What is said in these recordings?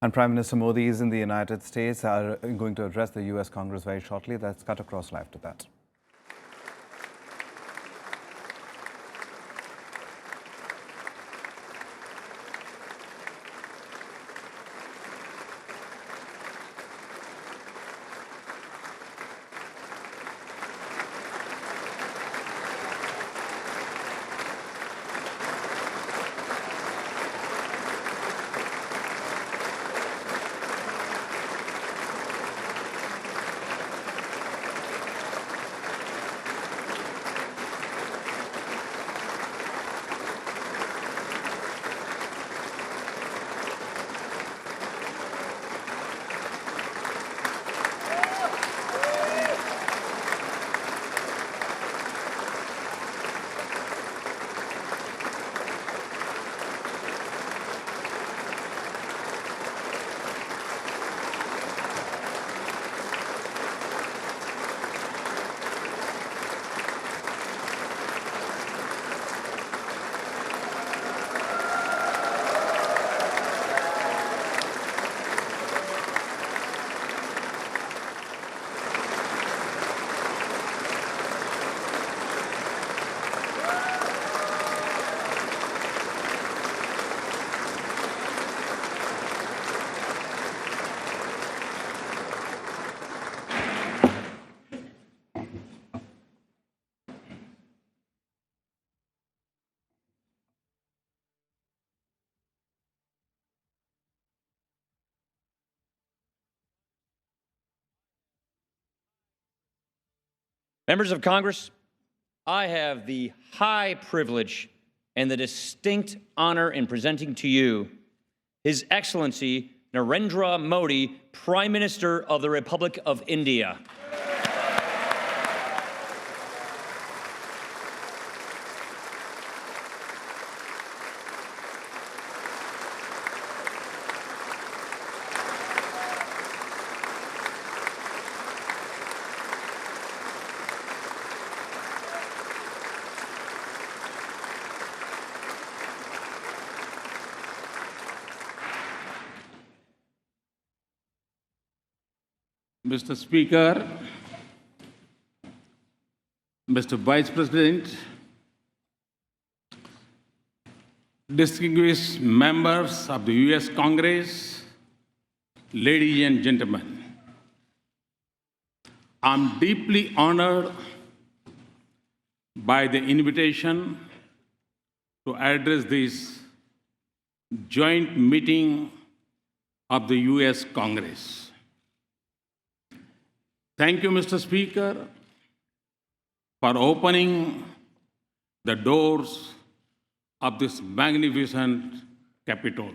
And Prime Minister Modi is in the United States, are going to address the US Congress very shortly. Let's cut across live to that. Members of Congress, I have the high privilege and the distinct honor in presenting to you His Excellency Narendra Modi, Prime Minister of the Republic of India. Mr. Speaker, Mr. Vice President, distinguished members of the US Congress, ladies and gentlemen, I'm deeply honored by the invitation to address this joint meeting of the US Congress. Thank you, Mr. Speaker, for opening the doors of this magnificent Capitol.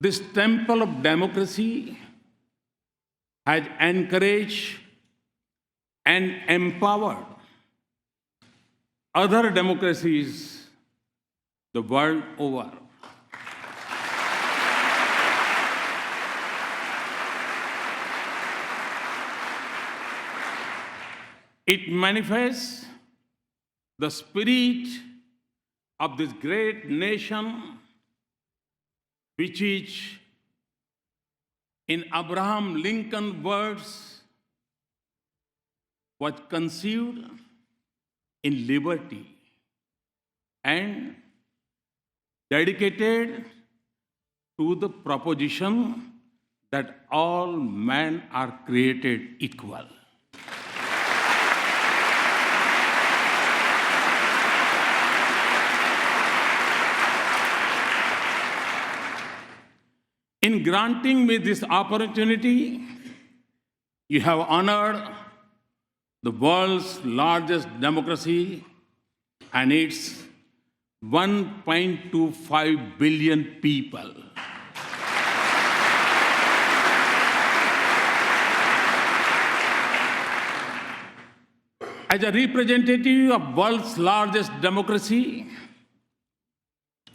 This temple of democracy has encouraged and empowered other democracies the world over. It manifests the spirit of this great nation, which is, in Abraham Lincoln's words, was conceived in liberty and dedicated to the proposition that all men are created equal. In granting me this opportunity, you have honored the world's largest democracy and its 1.25 billion people. As a representative of world's largest democracy,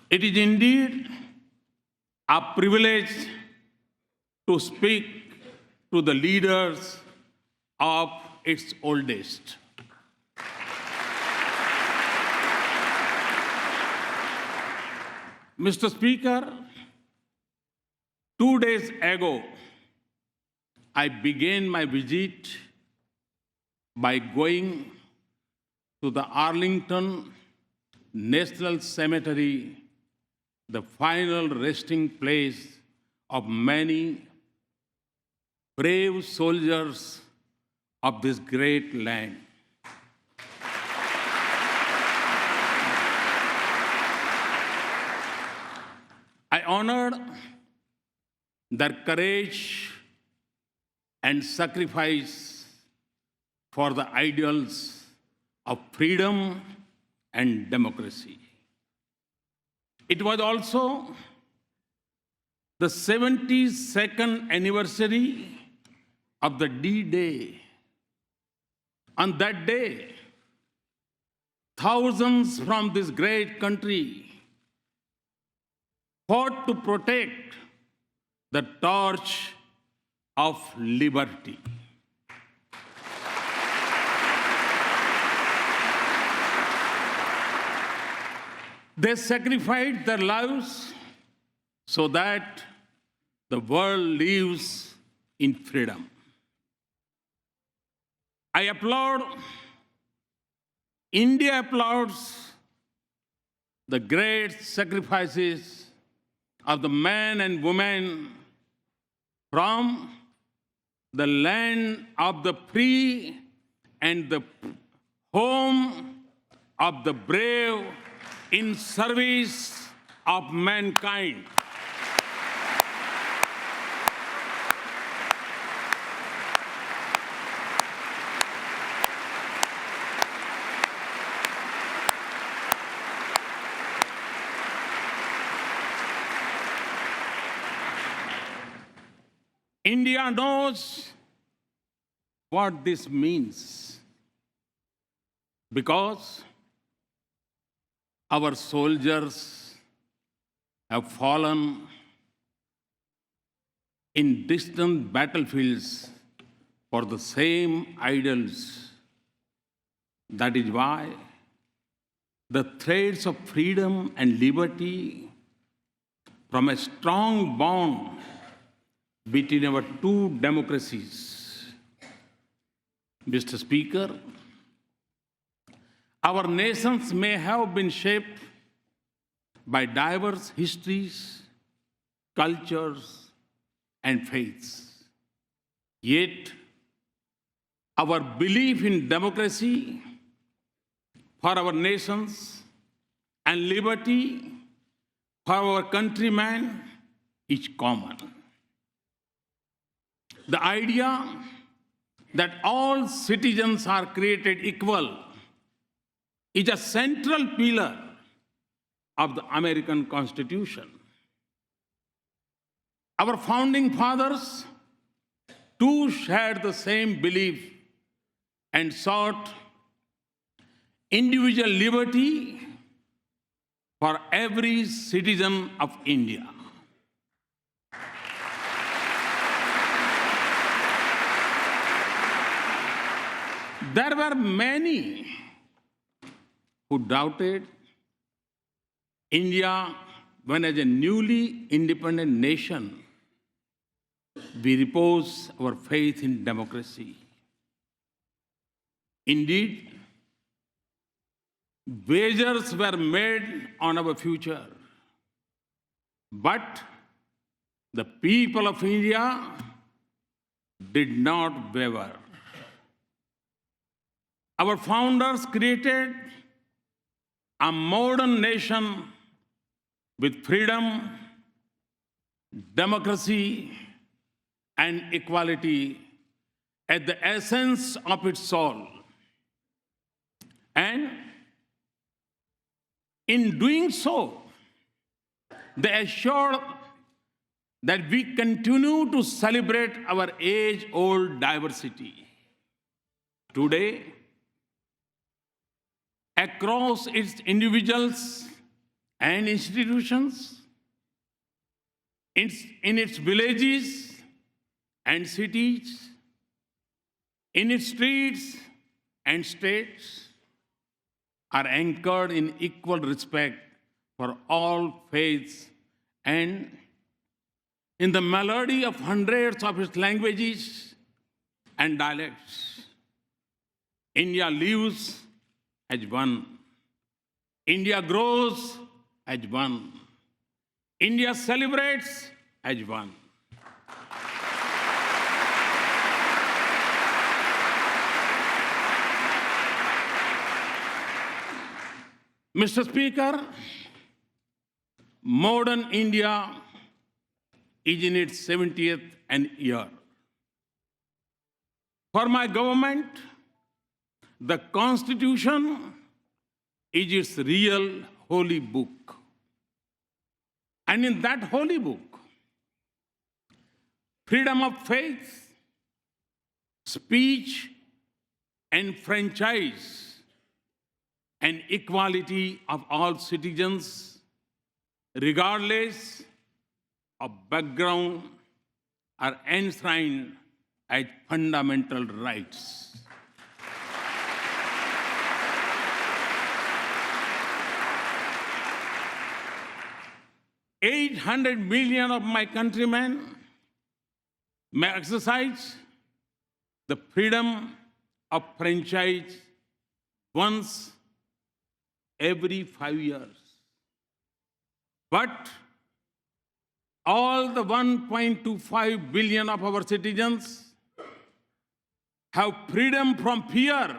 it is indeed a privilege to speak to the leaders of its oldest. Mr. Speaker, 2 days ago, I began my visit by going to the Arlington National Cemetery, the final resting place of many brave soldiers of this great land. I honored their courage and sacrifice for the ideals of freedom and democracy. It was also the 72nd anniversary of the D-Day. On that day, thousands from this great country fought to protect the torch of liberty. They sacrificed their lives so that the world lives in freedom. I applaud, India applauds the great sacrifices of the men and women from the land of the free and the home of the brave in service of mankind. India knows what this means because our soldiers have fallen in distant battlefields for the same ideals. That is why the threads of freedom and liberty from a strong bond between our two democracies. Mr. Speaker, our nations may have been shaped by diverse histories, cultures, and faiths. Yet, our belief in democracy for our nations and liberty for our countrymen is common. The idea that all citizens are created equal is a central pillar of the American Constitution. Our founding fathers too shared the same belief and sought individual liberty for every citizen of India. There were many who doubted India when, as a newly independent nation, we repose our faith in democracy. Indeed, wagers were made on our future, but the people of India did not waver. Our founders created a modern nation with freedom, democracy, and equality at the essence of its soul. And in doing so, they assured that we continue to celebrate our age-old diversity. Today, across its individuals and institutions, in its villages and cities, in its streets and states, are anchored in equal respect for all faiths and in the melody of hundreds of its languages and dialects. India lives as one. India grows as one. India celebrates as one. Mr. Speaker, modern India is in its 70th year. For my government, the Constitution is its real holy book. And in that holy book, freedom of faith, speech, and franchise, and equality of all citizens, regardless of background, are enshrined as fundamental rights. $800 million of my countrymen may exercise the freedom of franchise once every 5 years. But all the 1.25 billion of our citizens have freedom from fear,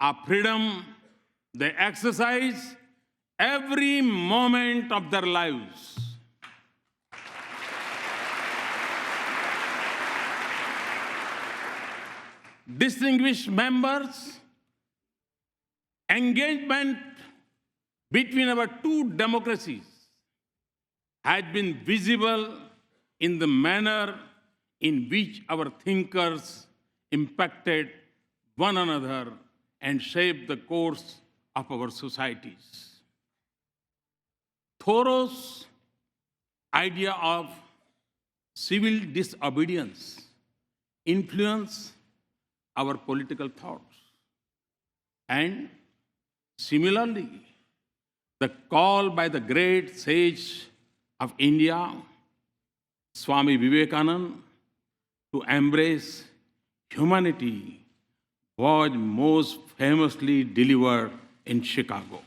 a freedom they exercise every moment of their lives. Distinguished members, engagement between our two democracies has been visible in the manner in which our thinkers impacted one another and shaped the course of our societies. Thoreau's idea of civil disobedience influenced our political thoughts. And similarly, the call by the great sage of India, Swami Vivekananda, to embrace humanity was most famously delivered in Chicago.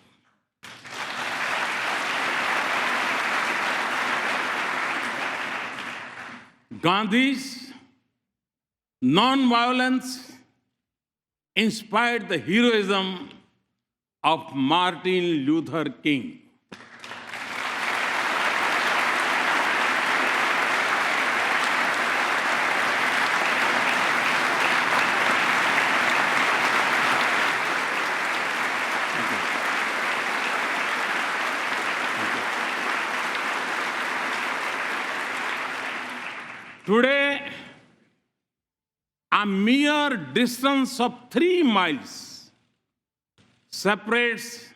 Gandhi's non-violence inspired the heroism of Martin Luther King. Today, a mere distance of 3 miles separates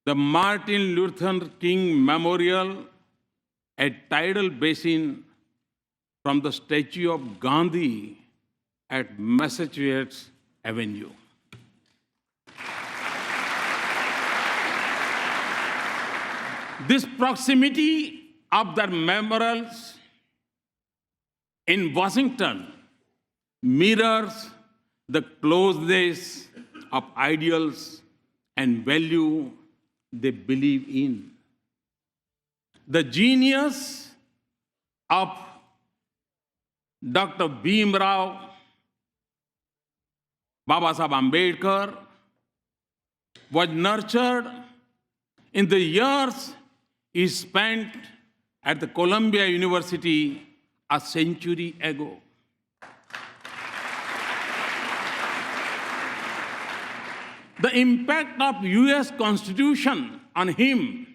the Martin Luther King Memorial at Tidal Basin from the statue of Gandhi at Massachusetts Avenue. This proximity of their memorials in Washington mirrors the closeness of ideals and value they believe in. The genius of Dr. Bhimrao Babasaheb Ambedkar was nurtured in the years he spent at the Columbia University a century ago. The impact of US Constitution on him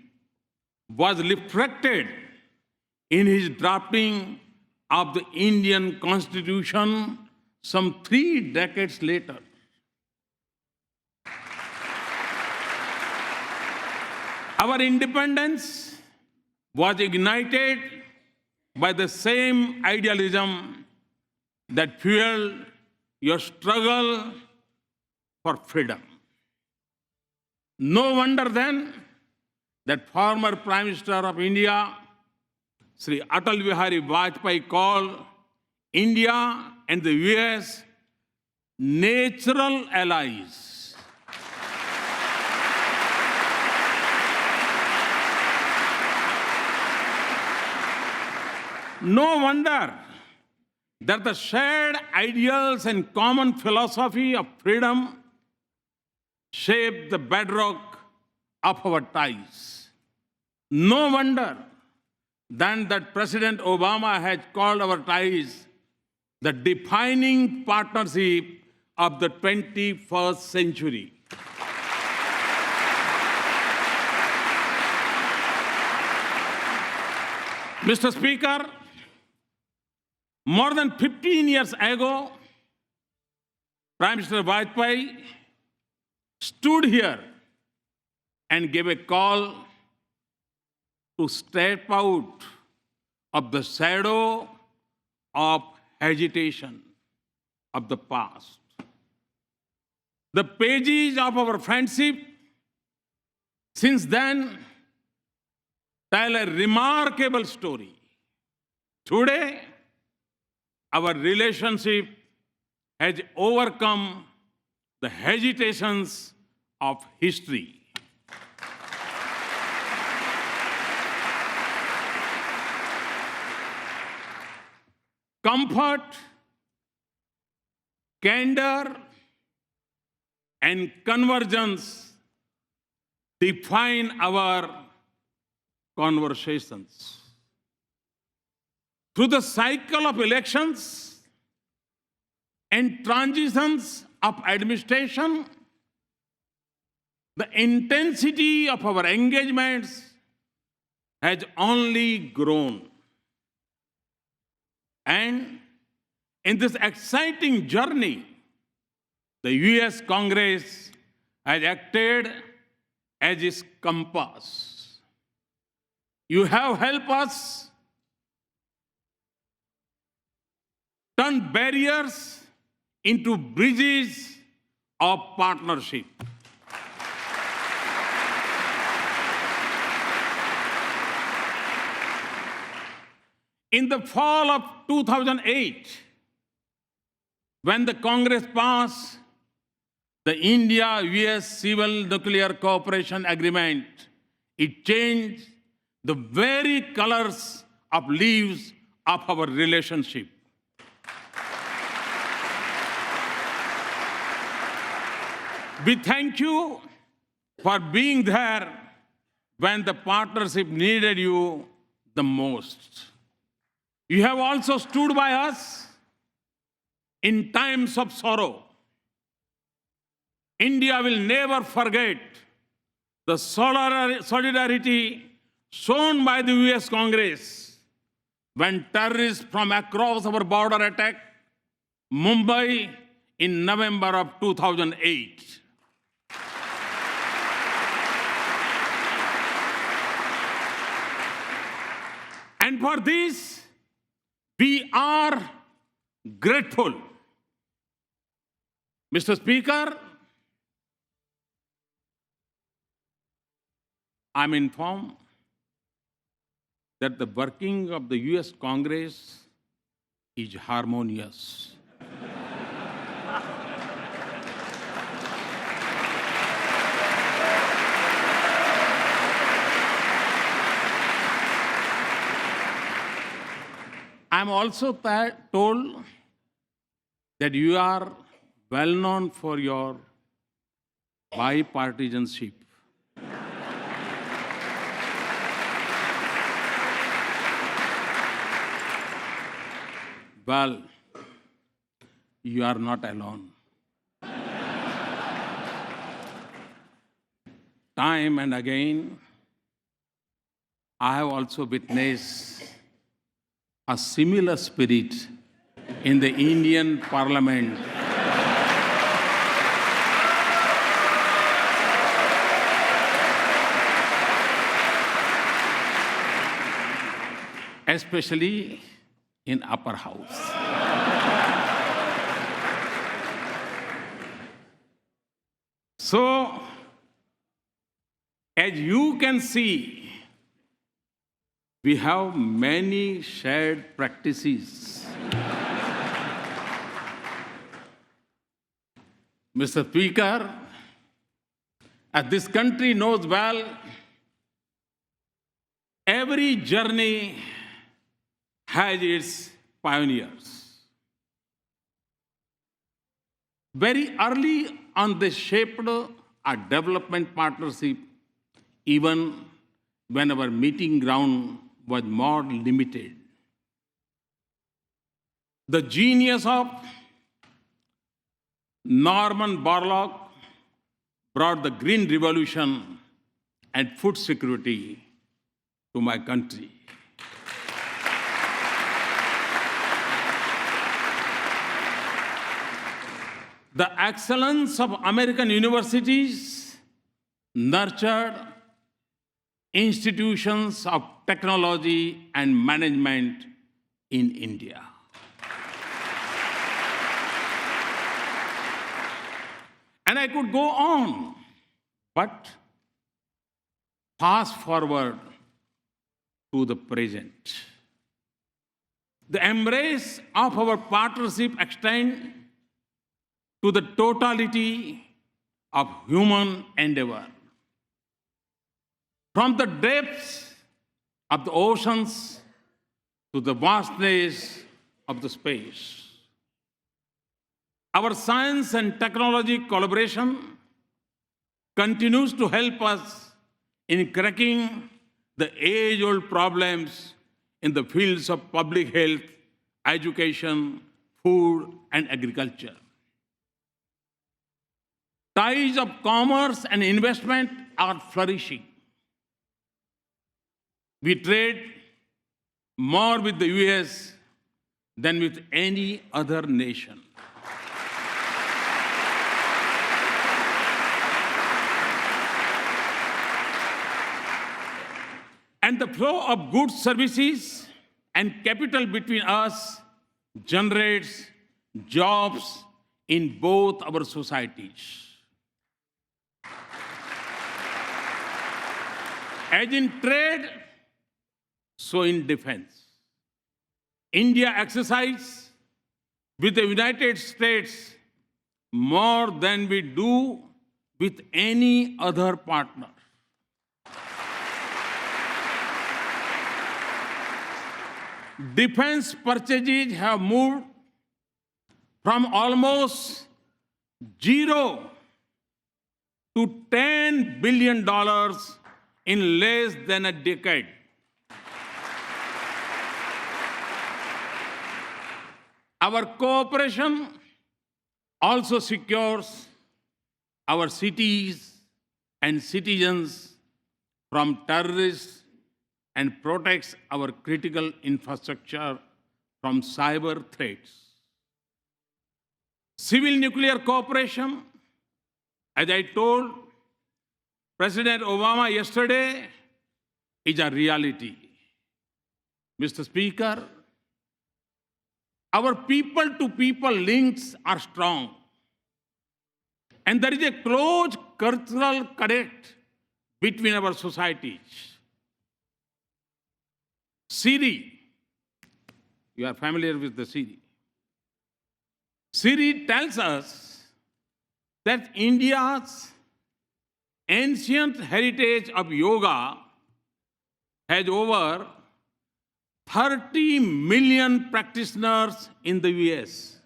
was reflected in his drafting of the Indian Constitution some 3 decades later. Our independence was ignited by the same idealism that fueled your struggle for freedom. No wonder then that former Prime Minister of India, Sri Atal Bihari Vajpayee called India and the US natural allies. No wonder that the shared ideals and common philosophy of freedom shape the bedrock of our ties. No wonder then that President Obama has called our ties the defining partnership of the 21st century. Mr. Speaker, more than 15 years ago, Prime Minister Vajpayee stood here and gave a call to step out of the shadow of agitation of the past. The pages of our friendship since then tell a remarkable story. Today, our relationship has overcome the hesitations of history. Comfort, candor, and convergence define our conversations. Through the cycle of elections and transitions of administration, the intensity of our engagements has only grown. And in this exciting journey, the US Congress has acted as its compass. You have helped us turn barriers into bridges of partnership. In the fall of 2008, when the Congress passed the India-US Civil Nuclear Cooperation Agreement, it changed the very colors of leaves of our relationship. We thank you for being there when the partnership needed you the most. You have also stood by us in times of sorrow. India will never forget the solidarity shown by the US Congress when terrorists from across our border attacked Mumbai in November of 2008. And for this, we are grateful. Mr. Speaker, I'm informed that the working of the US Congress is harmonious. I'm also told that you are well known for your bipartisanship. Well, you are not alone. Time and again, I have also witnessed a similar spirit in the Indian Parliament. Especially in upper house. So, as you can see, we have many shared practices. Mr. Speaker, as this country knows well, every journey has its pioneers. Very early on, they shaped our development partnership, even when our meeting ground was more limited. The genius of Norman Borlaug brought the Green Revolution and food security to my country. The excellence of American universities nurtured institutions of technology and management in India. And I could go on, but fast forward to the present. The embrace of our partnership extends to the totality of human endeavor. From the depths of the oceans to the vastness of the space. Our science and technology collaboration continues to help us in cracking the age-old problems in the fields of public health, education, food, and agriculture. Ties of commerce and investment are flourishing. We trade more with the US than with any other nation. And the flow of goods, services, and capital between us generates jobs in both our societies. As in trade, so in defense. India exercises with the United States more than we do with any other partner. Defense purchases have moved from almost zero to $10 billion in less than a decade. Our cooperation also secures our cities and citizens from terrorists and protects our critical infrastructure from cyber threats. Civil nuclear cooperation, as I told President Obama yesterday, is a reality. Mr. Speaker, our people-to-people links are strong. And there is a close cultural connect between our societies. Siri, you are familiar with the Siri. Siri tells us that India's ancient heritage of yoga has over 30 million practitioners in the US.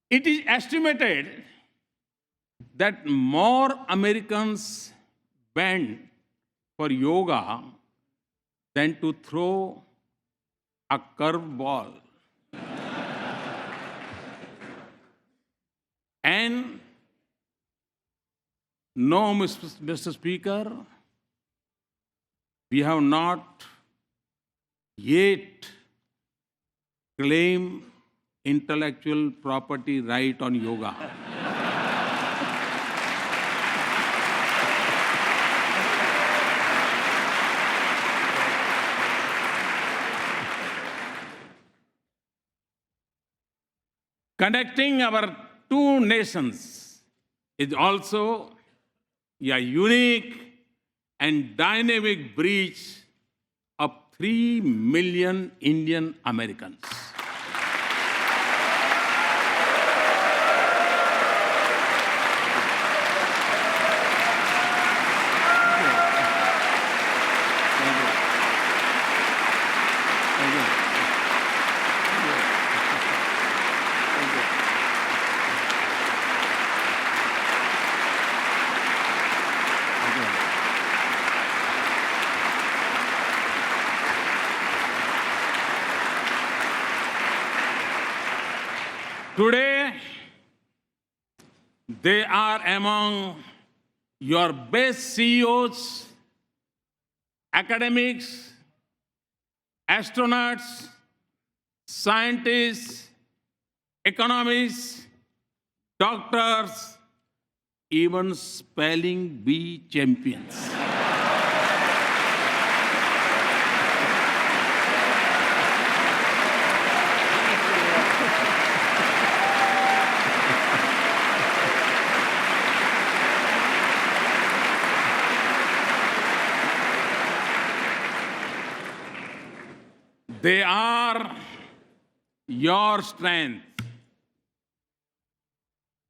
It is estimated that more Americans bend for yoga than to throw a curveball. And no, Mr. Speaker, we have not yet claimed intellectual property right on yoga. Connecting our two nations is also a unique and dynamic breach of 3 million Indian Americans. Today, they are among your best CEOs, academics, astronauts, scientists, economists, doctors, even spelling bee champions. They are your strength.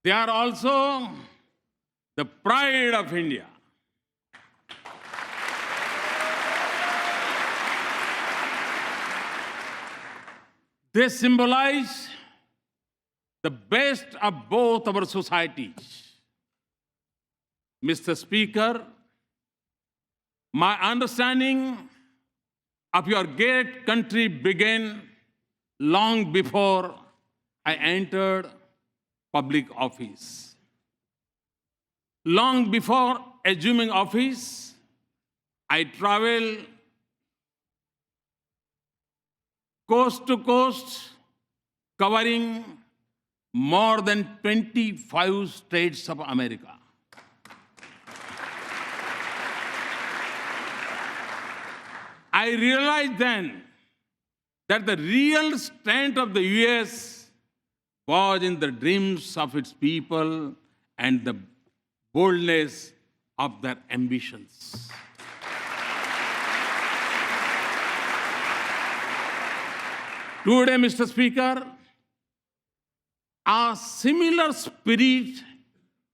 They are also the pride of India. They symbolize the best of both our societies. Mr. Speaker, my understanding of your great country began long before I entered public office. Long before assuming office, I traveled coast to coast, covering more than 25 states of America. I realized then that the real strength of the US was in the dreams of its people and the boldness of their ambitions. Today, Mr. Speaker, a similar spirit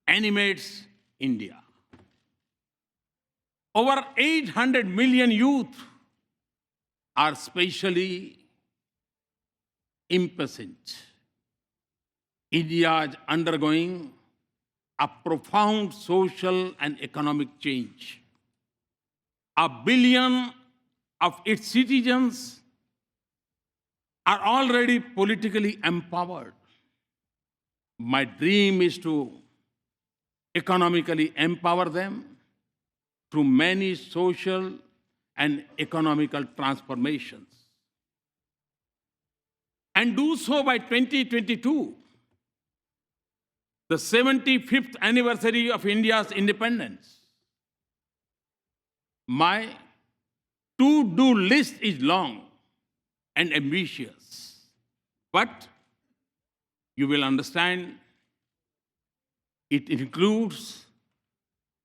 animates India. Over 800 million youth are spatially impatient. India is undergoing a profound social and economic change. 1 billion of its citizens are already politically empowered. My dream is to economically empower them through many social and economical transformations, and do so by 2022, the 75th anniversary of India's independence. My to-do list is long and ambitious, but you will understand it includes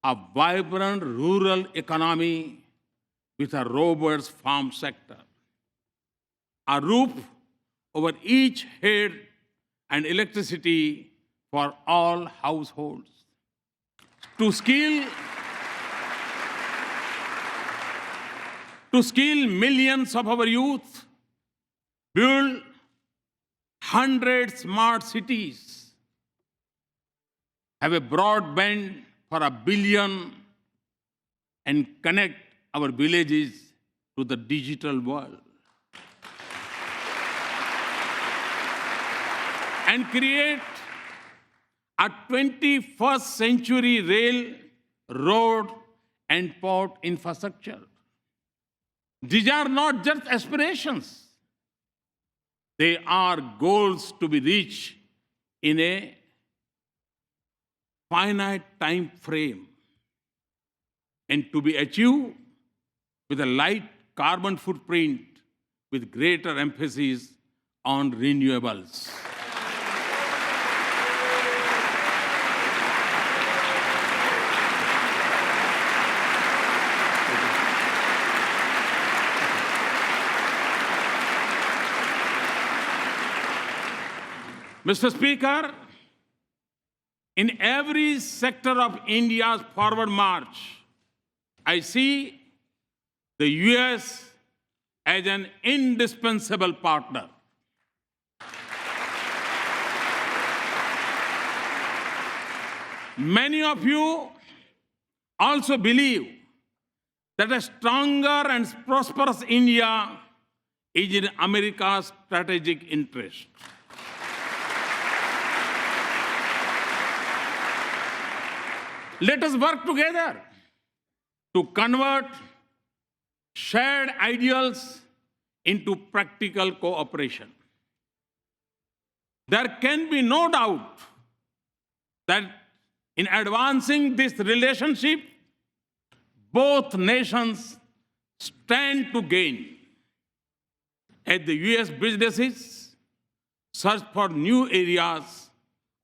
a vibrant rural economy with a robust farm sector, a roof over each head, and electricity for all households. To skill millions of our youth, build 100 smart cities, have a broadband for 1 billion, and connect our villages to the digital world. And create a 21st century rail, road, and port infrastructure. These are not just aspirations. They are goals to be reached in a finite time frame and to be achieved with a light carbon footprint with greater emphasis on renewables. Mr. Speaker, in every sector of India's forward march, I see the US as an indispensable partner. Many of you also believe that a stronger and prosperous India is in America's strategic interest. Let us work together to convert shared ideals into practical cooperation. There can be no doubt that in advancing this relationship, both nations stand to gain. As the US businesses search for new areas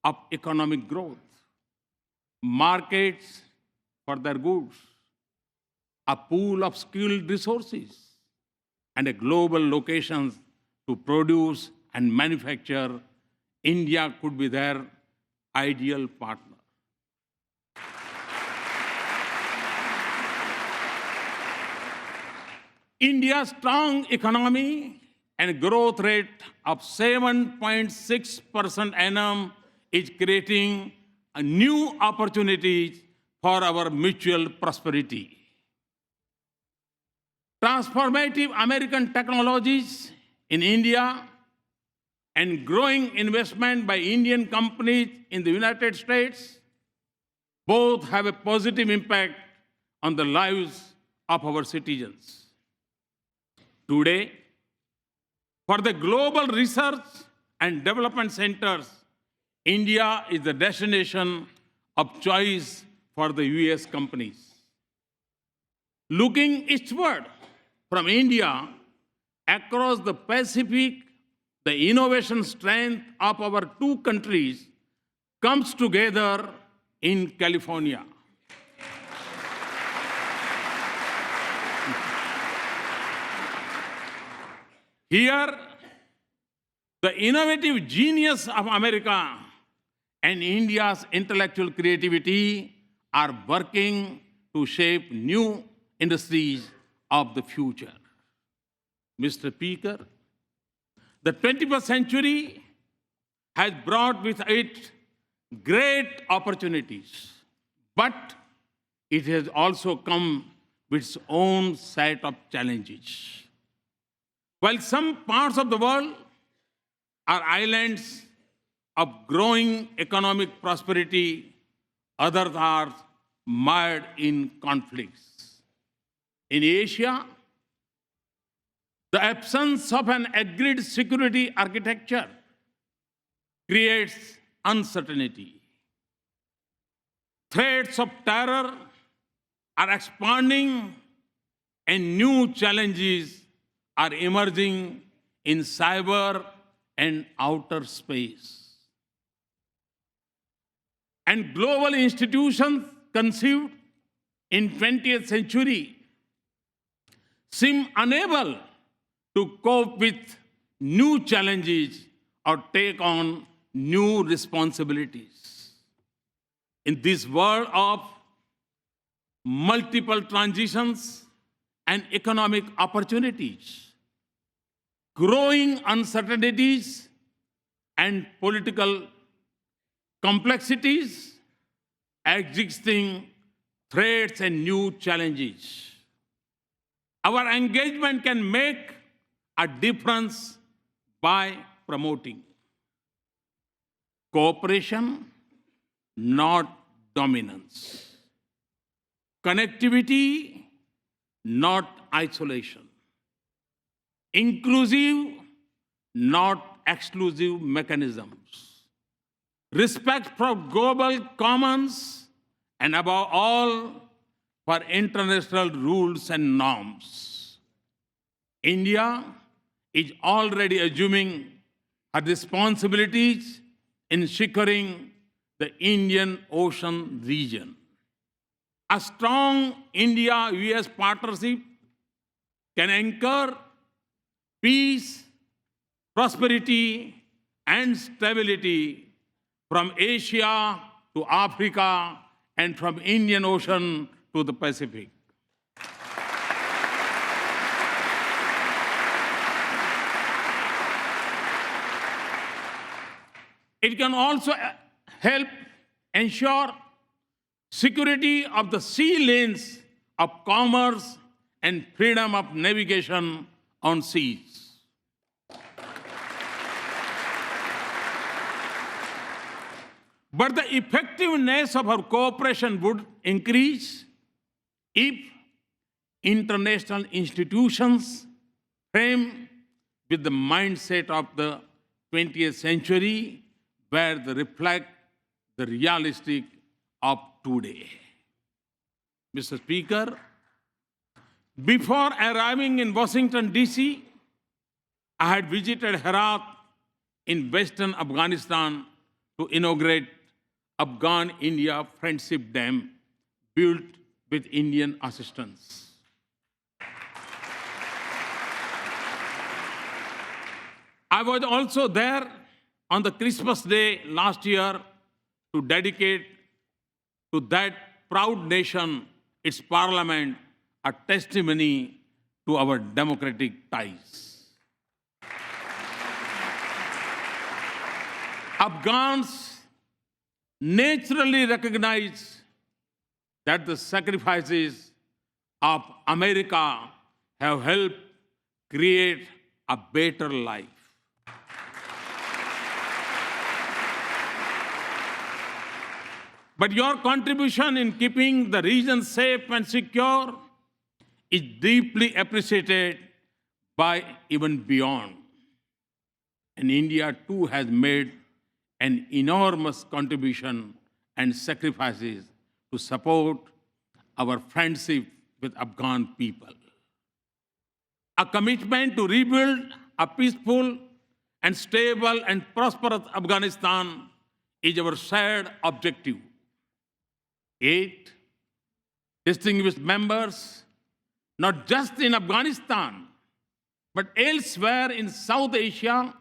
of economic growth, markets for their goods, a pool of skilled resources, and a global locations to produce and manufacture, India could be their ideal partner. India's strong economy and growth rate of 7.6% annum is creating a new opportunities for our mutual prosperity. Transformative American technologies in India and growing investment by Indian companies in the United States both have a positive impact on the lives of our citizens. Today, for the global research and development centers, India is the destination of choice for the US companies. Looking eastward from India across the Pacific, the innovation strength of our two countries comes together in California. Here, the innovative genius of America and India's intellectual creativity are working to shape new industries of the future. Mr. Speaker, the 21st century has brought with it great opportunities, but it has also come with its own set of challenges. While some parts of the world are islands of growing economic prosperity, others are mired in conflicts. In Asia, the absence of an agreed security architecture creates uncertainty. Threats of terror are expanding and new challenges are emerging in cyber and outer space. And global institutions conceived in 20th century seem unable to cope with new challenges or take on new responsibilities. In this world of multiple transitions and economic opportunities, growing uncertainties and political complexities, existing threats and new challenges, our engagement can make a difference by promoting cooperation, not dominance, connectivity, not isolation, inclusive, not exclusive mechanisms, respect for global commons, and above all, for international rules and norms. India is already assuming her responsibilities in securing the Indian Ocean region. A strong India-US partnership can anchor peace, prosperity, and stability from Asia to Africa and from Indian Ocean to the Pacific. It can also help ensure security of the sea lanes of commerce and freedom of navigation on seas. But the effectiveness of our cooperation would increase if international institutions frame with the mindset of the 20th century where they reflect the realistic of today. Mr. Speaker, before arriving in Washington, D.C., I had visited Herat in western Afghanistan to inaugurate Afghan-India Friendship Dam built with Indian assistance. I was also there on the Christmas Day last year to dedicate to that proud nation, its parliament, a testimony to our democratic ties. Afghans naturally recognize that the sacrifices of America have helped create a better life. But your contribution in keeping the region safe and secure is deeply appreciated by even beyond. And India too has made an enormous contribution and sacrifices to support our friendship with Afghan people. A commitment to rebuild a peaceful and stable and prosperous Afghanistan is our shared objective. 8 distinguished members, not just in Afghanistan, but elsewhere in South Asia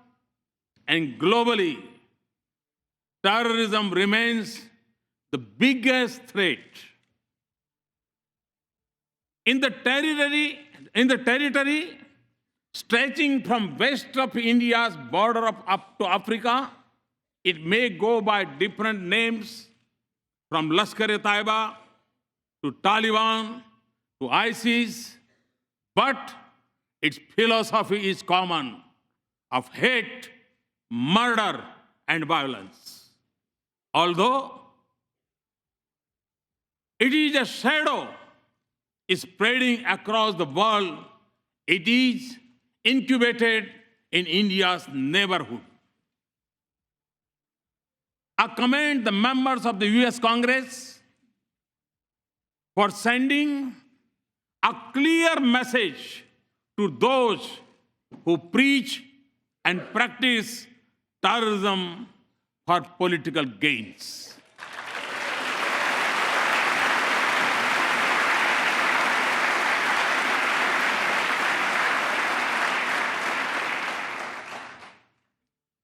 and globally, terrorism remains the biggest threat. In the territory stretching from west of India's border up to Africa, it may go by different names, from Lashkar-e-Taiba to Taliban to ISIS, but its philosophy is common, of hate, murder, and violence. Although it is a shadow spreading across the world, it is incubated in India's neighborhood. I commend the members of the US Congress for sending a clear message to those who preach and practice terrorism for political gains.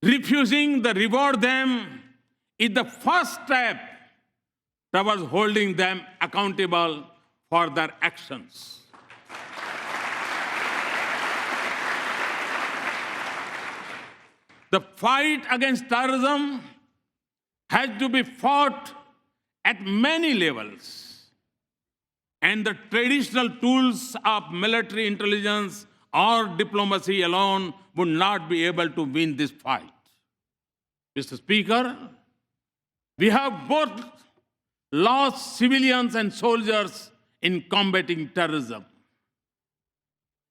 Refusing to reward them is the first step towards holding them accountable for their actions. The fight against terrorism has to be fought at many levels, and the traditional tools of military intelligence or diplomacy alone would not be able to win this fight. Mr. Speaker, we have both lost civilians and soldiers in combating terrorism.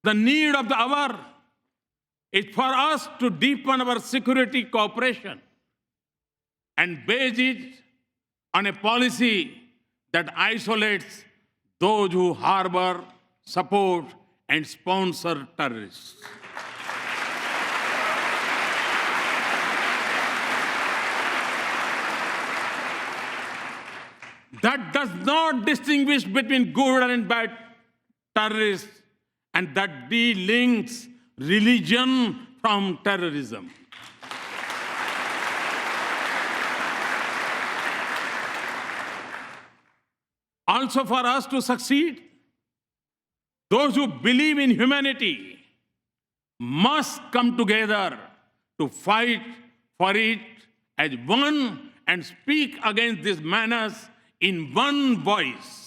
The need of the hour is for us to deepen our security cooperation and base it on a policy that isolates those who harbor, support, and sponsor terrorists. That does not distinguish between good and bad terrorists, and that delinks religion from terrorism. Also, for us to succeed, those who believe in humanity must come together to fight for it as one and speak against this menace in one voice.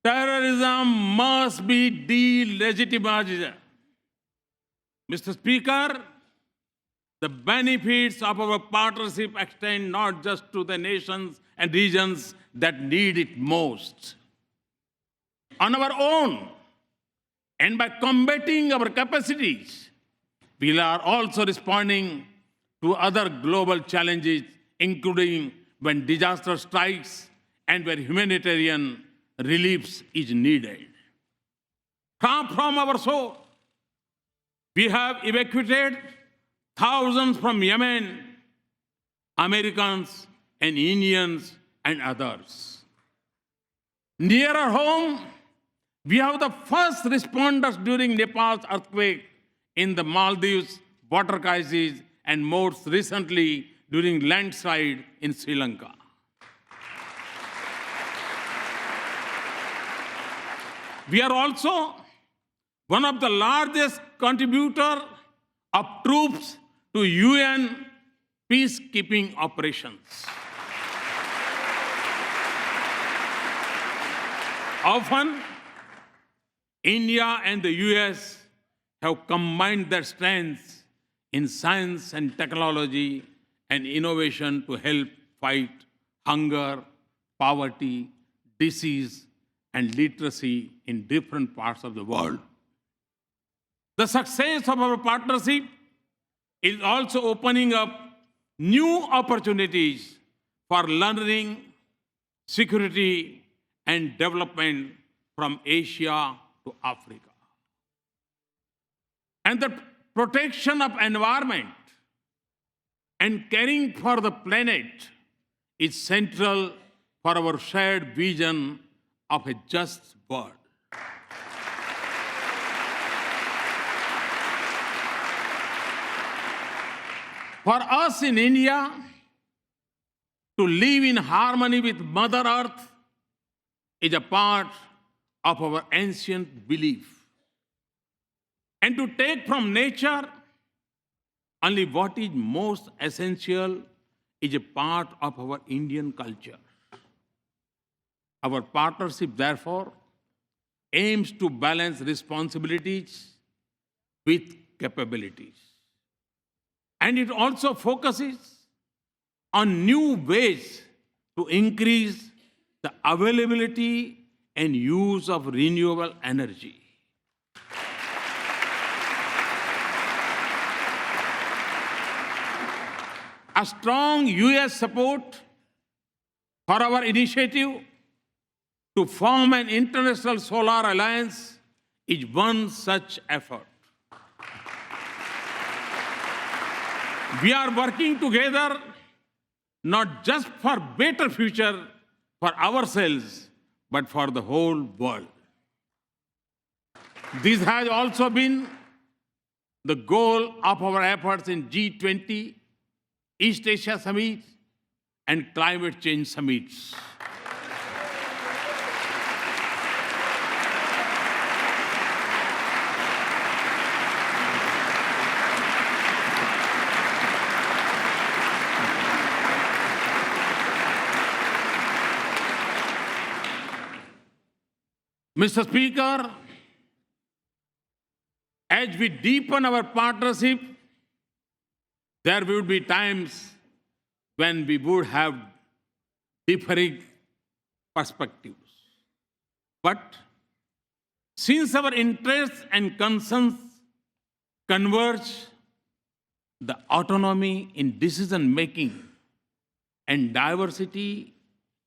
Terrorism must be delegitimized. Mr. Speaker, the benefits of our partnership extend not just to the nations and regions that need it most. On our own, and by combating our capacities, we are also responding to other global challenges, including when disaster strikes and where humanitarian relief is needed. Far from our shore, we have evacuated thousands from Yemen, Americans and Indians and others. Nearer home, we have the first responders during Nepal's earthquake, in the Maldives water crisis, and most recently during landslide in Sri Lanka. We are also one of the largest contributors of troops to UN peacekeeping operations. Often, India and the US have combined their strengths in science and technology and innovation to help fight hunger, poverty, disease, and literacy in different parts of the world. The success of our partnership is also opening up new opportunities for learning, security, and development from Asia to Africa. And the protection of environment and caring for the planet is central for our shared vision of a just world. For us in India, to live in harmony with Mother Earth is a part of our ancient belief. And to take from nature only what is most essential is a part of our Indian culture. Our partnership, therefore, aims to balance responsibilities with capabilities. And it also focuses on new ways to increase the availability and use of renewable energy. A strong US support for our initiative to form an international solar alliance is one such effort. We are working together not just for better future for ourselves, but for the whole world. This has also been the goal of our efforts in G20, East Asia Summit, and climate change summits. Mr. Speaker, as we deepen our partnership, there will be times when we would have differing perspectives. But since our interests and concerns converge, the autonomy in decision-making and diversity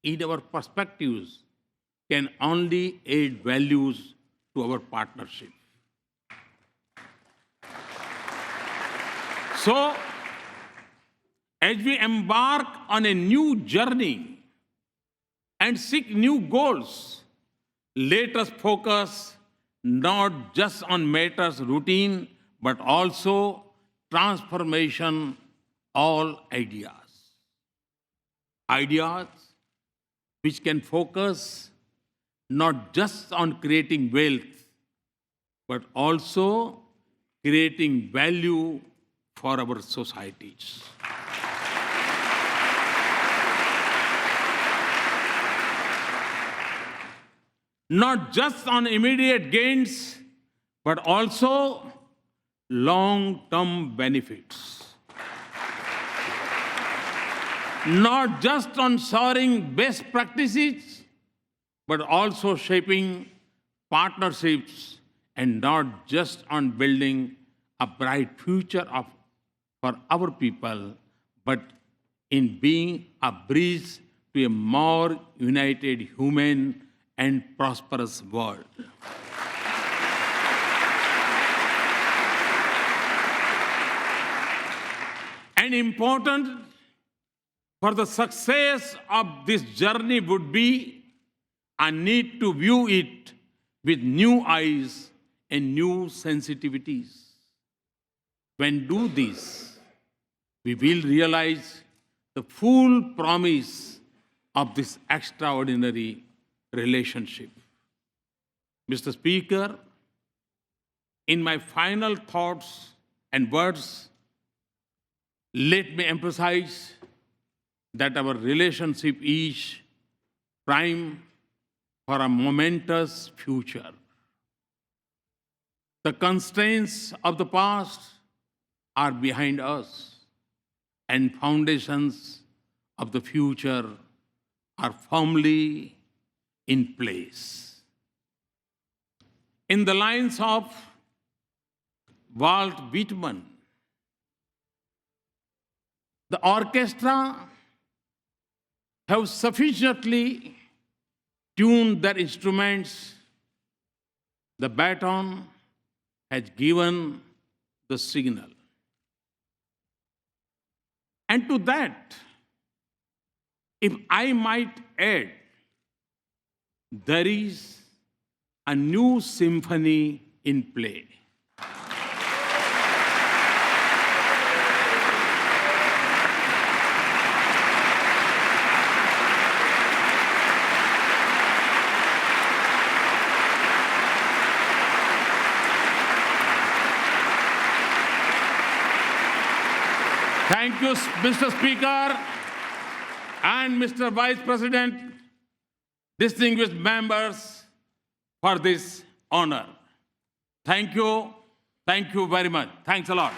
in our perspectives can only add values to our partnership. So, As we embark on a new journey and seek new goals, let us focus not just on matters routine, but also transformation, all ideas. Ideas which can focus not just on creating wealth, but also creating value for our societies. Not just on immediate gains, but also long-term benefits. Not just on sharing best practices, but also shaping partnerships, and not just on building a bright future for our people, but in being a bridge to a more united, human, and prosperous world. And important for the success of this journey would be a need to view it with new eyes and new sensitivities. When do this, we will realize the full promise of this extraordinary relationship. Mr. Speaker, in my final thoughts and words, let me emphasize that our relationship is prime for a momentous future. The constraints of the past are behind us, and foundations of the future are firmly in place. In the lines of Walt Whitman, the orchestra have sufficiently tuned their instruments. The baton has given the signal. And to that, if I might add, there is a new symphony in play. Thank you, Mr. Speaker and Mr. Vice President, distinguished members, for this honor. Thank you. Thank you very much. Thanks a lot.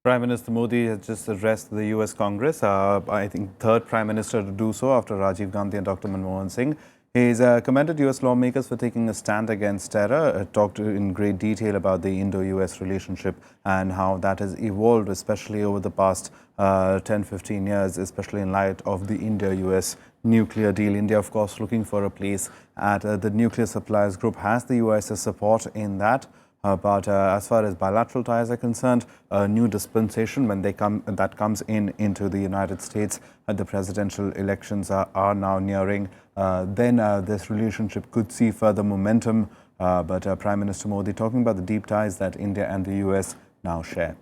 Prime Minister Modi has just addressed the US Congress. I think third Prime Minister to do so after Rajiv Gandhi and Dr. Manmohan Singh. He's commended US lawmakers for taking a stand against terror, talked in great detail about the Indo-US relationship and how that has evolved, especially over the past 10-15 years, especially in light of the India-US nuclear deal. India, of course, looking for a place at the nuclear suppliers group, has the US's support in that. But as far as bilateral ties are concerned, a new dispensation when that comes into the United States, the presidential elections are now nearing. Then this relationship could see further momentum. But Prime Minister Modi talking about the deep ties that India and the US now share.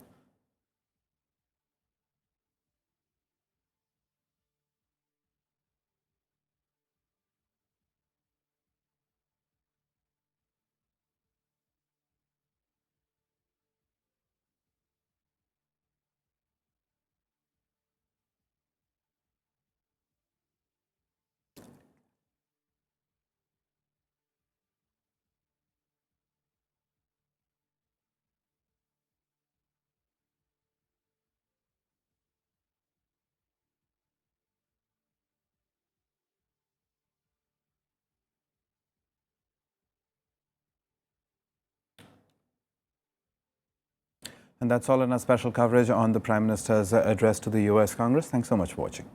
And that's all in our special coverage on the Prime Minister's address to the US Congress. Thanks so much for watching.